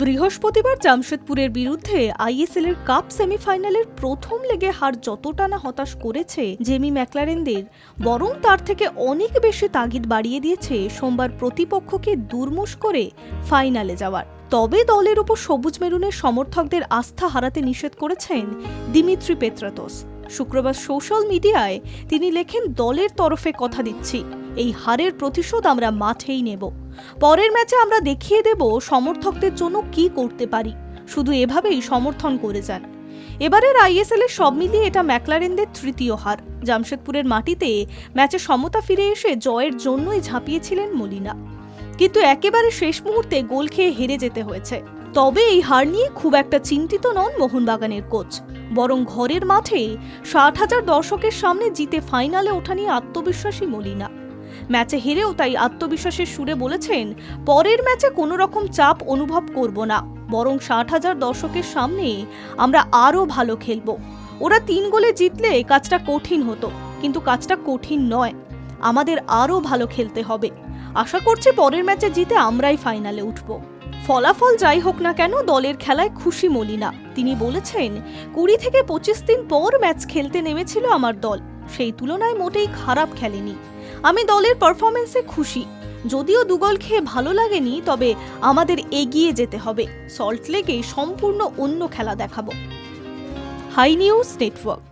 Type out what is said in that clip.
বৃহস্পতিবার জামশেদপুরের বিরুদ্ধে আইএসএল এর কাপ সেমিফাইনালের প্রথম লেগে হার যতটা না হতাশ করেছে জেমি ম্যাকলারেনদের, বরং তার থেকে অনেক বেশি তাগিদ বাড়িয়ে দিয়েছে সোমবার প্রতিপক্ষকে দুর্মুষ করে ফাইনালে যাওয়ার। তবে দলের উপর সবুজ মেরুনের সমর্থকদের আস্থা হারাতে নিষেধ করেছেন দিমিত্রি পেত্রাতোস। শুক্রবার সোশ্যাল মিডিয়ায় তিনি লেখেন, দলের তরফে কথা দিচ্ছি, এই হারের প্রতিশোধ আমরা মাঠেই নেব। পরের ম্যাচে আমরা দেখিয়ে দেব সমর্থকদের জন্য কি করতে পারি, শুধু এভাবেই সমর্থন করে যান। এবারের আইএসএল এর সব মিলিয়ে এটা ম্যাকলারেনদের তৃতীয় হার। জামশেদপুরের মাটিতে ম্যাচে সমতা ফিরে এসে জয়ের জন্যই ঝাঁপিয়েছিলেন মলিনা, কিন্তু একেবারে শেষ মুহূর্তে গোল খেয়ে হেরে যেতে হয়েছে। তবে এই হার নিয়ে খুব একটা চিন্তিত নন মোহনবাগানের কোচ, বরং ঘরের মাঠে 60,000 দর্শকের সামনে জিতে ফাইনালে ওঠা নিয়ে আত্মবিশ্বাসী মলিনা। ম্যাচে হেরেও তাই আত্মবিশ্বাসের সুরে বলেছেন, পরের ম্যাচে কোনো রকম চাপ অনুভব করব না, বরং 60,000 দর্শকের সামনে আমরা আরও ভালো খেলব। ওরা 3 গোলে জিতলে কাজটা কঠিন হতো, কিন্তু কাজটা কঠিন নয়, আমাদের আরও ভালো খেলতে হবে। আশা করছি পরের ম্যাচে জিতে আমরাই ফাইনালে উঠব। ফলাফল যাই হোক না কেন, দলের খেলায় খুশি মলিনা। তিনি বলেছেন, 20 থেকে 25 দিন পর ম্যাচ খেলতে নেমেছিল আমার দল, সেই তুলনায় মোটেই খারাপ খেলেনি। আমি দলের পারফরমেন্সে খুশি, যদিও 2 গোল খেয়ে ভালো লাগেনি, তবে আমাদের এগিয়ে যেতে হবে। সল্টলেকে সম্পূর্ণ অন্য খেলা দেখাবো। High news network.